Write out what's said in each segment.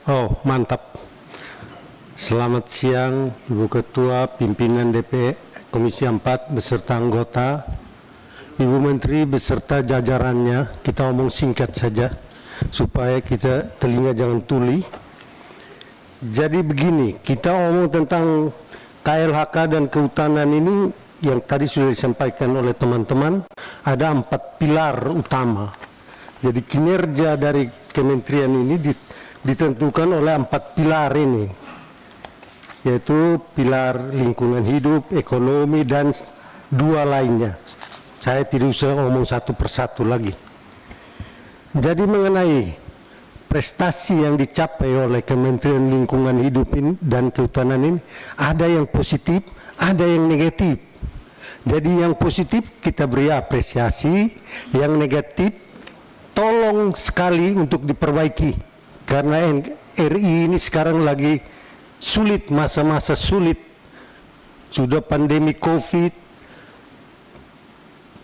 Oh, mantap. Selamat siang, Ibu Ketua, pimpinan DPR Komisi 4 beserta anggota, Ibu Menteri beserta jajarannya. Kita omong singkat saja, supaya kita telinga jangan tuli. Jadi begini, kita omong tentang KLHK dan kehutanan ini yang tadi sudah disampaikan oleh teman-teman, ada 4 pilar utama. Jadi kinerja dari kementerian ini ditentukan oleh 4 pilar ini, yaitu pilar lingkungan hidup, ekonomi, dan 2 lainnya. Saya tidak usah ngomong satu persatu lagi. Jadi mengenai prestasi yang dicapai oleh Kementerian Lingkungan Hidup ini dan Kehutanan ini, ada yang positif, ada yang negatif. Jadi yang positif kita beri apresiasi, yang negatif tolong sekali untuk diperbaiki. Karena RI ini sekarang lagi sulit, masa-masa sulit. Sudah pandemi COVID,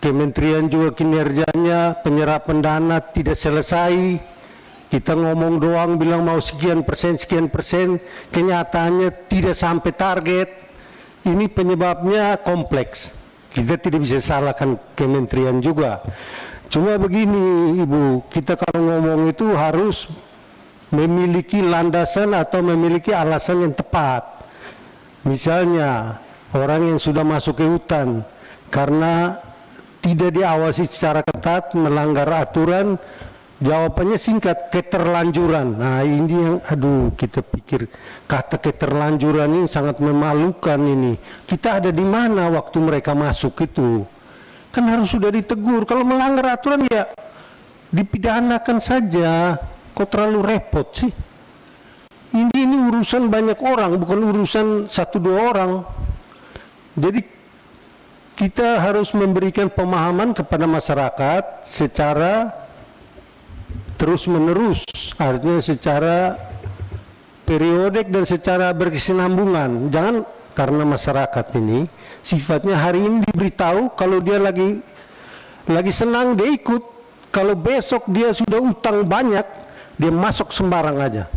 kementerian juga kinerjanya, penyerapan dana tidak selesai. Kita ngomong doang bilang mau sekian persen, kenyataannya tidak sampai target. Ini penyebabnya kompleks. Kita tidak bisa salahkan kementerian juga. Cuma begini Ibu, kita kalau ngomong itu harus memiliki landasan atau memiliki alasan yang tepat. Misalnya orang yang sudah masuk ke hutan karena tidak diawasi secara ketat, melanggar aturan, jawabannya singkat, keterlanjuran. Nah ini yang kita pikir kata keterlanjuran ini sangat memalukan ini. Kita ada di mana waktu mereka masuk itu? Kan harus sudah ditegur. Kalau melanggar aturan ya dipidanakan saja. Kok terlalu repot sih? Ini urusan banyak orang, bukan urusan 1-2 orang. Jadi kita harus memberikan pemahaman kepada masyarakat secara terus-menerus, artinya secara periodik dan secara berkesinambungan. Jangan karena masyarakat ini sifatnya hari ini diberitahu, kalau dia lagi senang dia ikut, kalau besok dia sudah utang banyak dia masuk sembarang aja.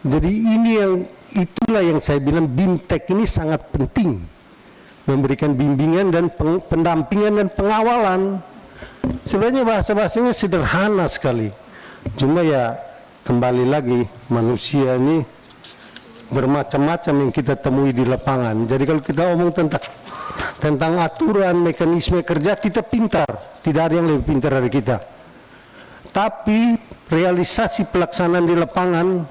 Jadi itulah yang saya bilang BIMTEK ini sangat penting, memberikan bimbingan dan pendampingan dan pengawalan. Sebenarnya bahasa-bahasanya sederhana sekali, cuma ya kembali lagi manusia ini bermacam-macam yang kita temui di lapangan. Jadi kalau kita omong tentang aturan, mekanisme kerja, kita pintar, tidak ada yang lebih pintar dari kita. Tapi realisasi pelaksanaan di lapangan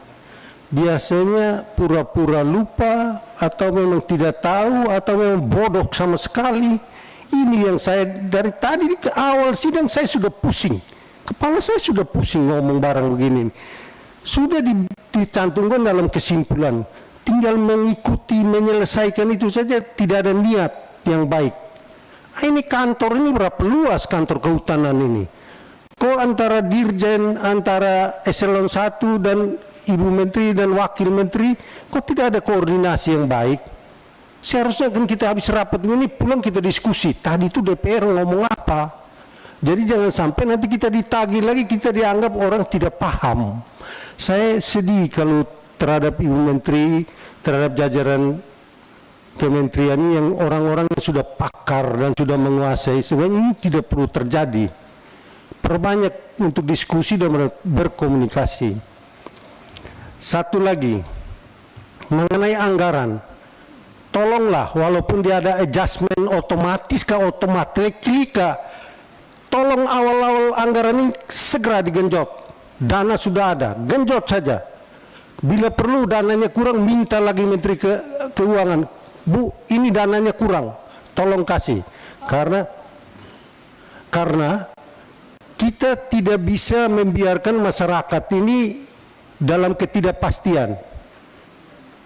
biasanya pura-pura lupa, atau memang tidak tahu, atau memang bodoh sama sekali. Ini yang saya dari tadi ke awal sidang saya sudah pusing, kepala saya sudah pusing ngomong barang begini. Sudah dicantumkan dalam kesimpulan, tinggal mengikuti, menyelesaikan itu saja, tidak ada niat yang baik. Ini kantor ini berapa luas kantor kehutanan ini? Kok antara dirjen, antara eselon 1 dan Ibu Menteri dan Wakil Menteri, kok tidak ada koordinasi yang baik? Seharusnya kan kita habis rapat ini pulang kita diskusi, tadi itu DPR ngomong apa? Jadi jangan sampai nanti kita ditagih lagi, kita dianggap orang tidak paham. Saya sedih kalau terhadap Ibu Menteri, terhadap jajaran kementerian ini yang orang-orang yang sudah pakar dan sudah menguasai. Sebenarnya ini tidak perlu terjadi. Perbanyak untuk diskusi dan berkomunikasi. Satu lagi mengenai anggaran, tolonglah walaupun dia ada adjustment otomatis tolong awal-awal anggaran ini segera digenjot. Dana sudah ada, genjot saja. Bila perlu dananya kurang, minta lagi Menteri Keuangan, Bu ini dananya kurang, tolong kasih. Karena kita tidak bisa membiarkan masyarakat ini dalam ketidakpastian.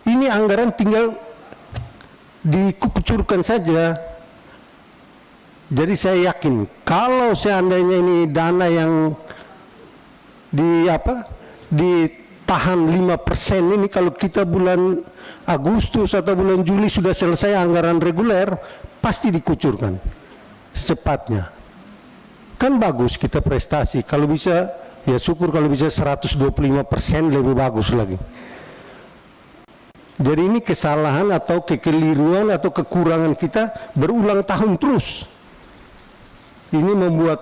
Ini anggaran tinggal dikucurkan saja. Jadi saya yakin kalau seandainya ini dana yang ditahan 5% ini, kalau kita bulan Agustus atau bulan Juli sudah selesai anggaran reguler, pasti dikucurkan secepatnya. Kan bagus kita prestasi kalau bisa ya syukur kalau bisa 125% lebih bagus lagi. Jadi ini kesalahan atau kekeliruan atau kekurangan kita berulang tahun terus. Ini membuat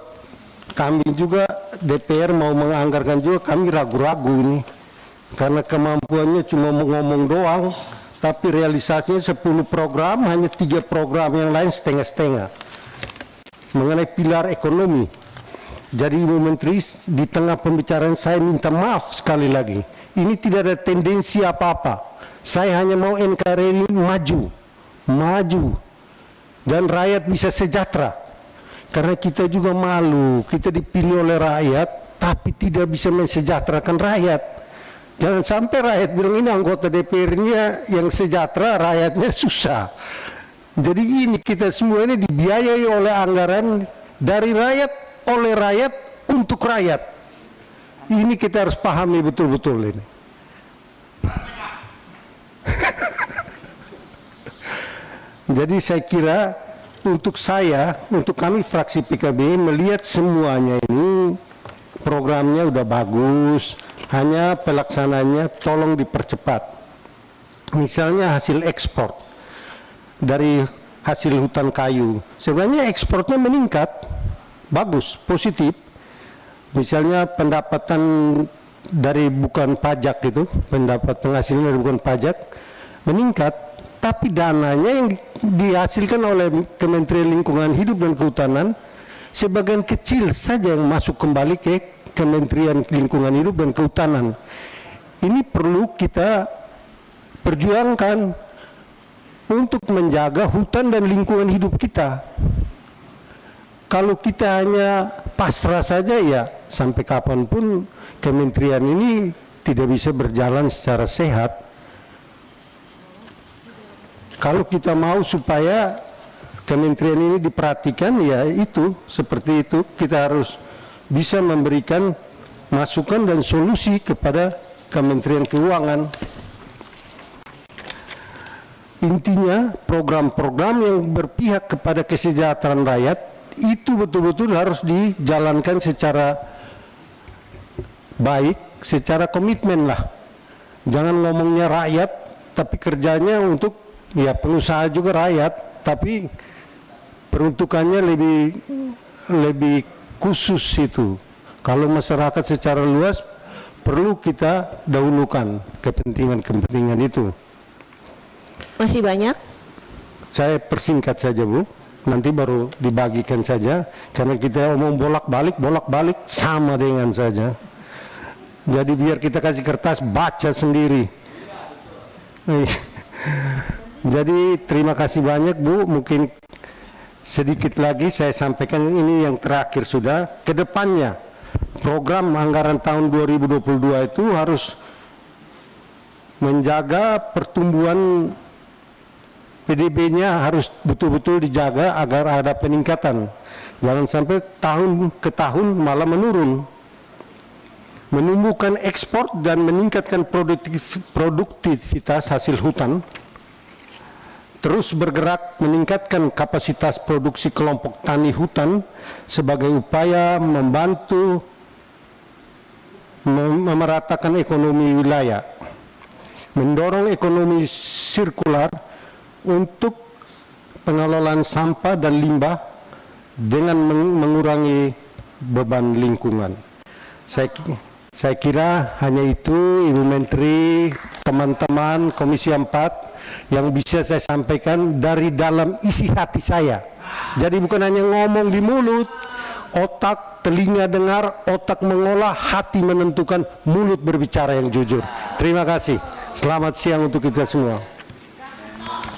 kami juga DPR mau menganggarkan juga, kami ragu-ragu ini. Karena kemampuannya cuma ngomong doang, tapi realisasinya 10 program, hanya 3 program, yang lain setengah-setengah. Mengenai pilar ekonomi. Jadi Ibu Menteri, di tengah pembicaraan saya minta maaf sekali lagi. Ini tidak ada tendensi apa-apa. Saya hanya mau NKRI ini maju, dan rakyat bisa sejahtera. Karena kita juga malu, kita dipilih oleh rakyat, tapi tidak bisa mensejahterakan rakyat. Jangan sampai rakyat bilang ini anggota DPR-nya yang sejahtera, rakyatnya susah. Jadi ini kita semua ini dibiayai oleh anggaran dari rakyat, oleh rakyat, untuk rakyat. Ini kita harus pahami betul-betul ini. Jadi saya kira untuk kami fraksi PKB melihat semuanya ini programnya udah bagus, hanya pelaksananya tolong dipercepat. Misalnya hasil ekspor dari hasil hutan kayu, sebenarnya ekspornya meningkat, bagus, positif. Misalnya pendapatan dari bukan pajak itu, pendapatan hasilnya dari bukan pajak meningkat, tapi dananya yang dihasilkan oleh Kementerian Lingkungan Hidup dan Kehutanan sebagian kecil saja yang masuk kembali ke Kementerian Lingkungan Hidup dan Kehutanan. Ini perlu kita perjuangkan untuk menjaga hutan dan lingkungan hidup kita. Kalau kita hanya pasrah saja, ya sampai kapanpun kementerian ini tidak bisa berjalan secara sehat. Kalau kita mau supaya kementerian ini diperhatikan, ya itu, seperti itu, kita harus bisa memberikan masukan dan solusi kepada Kementerian Keuangan. Intinya program-program yang berpihak kepada kesejahteraan rakyat itu betul-betul harus dijalankan secara baik, secara komitmen lah. Jangan ngomongnya rakyat, tapi kerjanya untuk ya pengusaha juga rakyat, tapi peruntukannya lebih khusus itu. Kalau masyarakat secara luas perlu kita dahulukan kepentingan-kepentingan itu. Masih banyak? Saya persingkat saja Bu, nanti baru dibagikan saja, karena kita omong bolak-balik sama dengan saja. Jadi biar kita kasih kertas baca sendiri. Jadi terima kasih banyak Bu, mungkin sedikit lagi saya sampaikan, ini yang terakhir sudah. Kedepannya program anggaran tahun 2022 itu harus menjaga pertumbuhan PDB-nya, harus betul-betul dijaga agar ada peningkatan. Jangan sampai tahun ke tahun malah menurun. Menumbuhkan ekspor dan meningkatkan produktivitas hasil hutan. Terus bergerak meningkatkan kapasitas produksi kelompok tani hutan sebagai upaya membantu memeratakan ekonomi wilayah, mendorong ekonomi sirkular untuk pengelolaan sampah dan limbah dengan mengurangi beban lingkungan. Saya kira hanya itu Ibu Menteri, teman-teman Komisi 4 yang bisa saya sampaikan dari dalam isi hati saya. Jadi bukan hanya ngomong di mulut, otak, telinga dengar, otak mengolah, hati menentukan, mulut berbicara yang jujur. Terima kasih. Selamat siang untuk kita semua.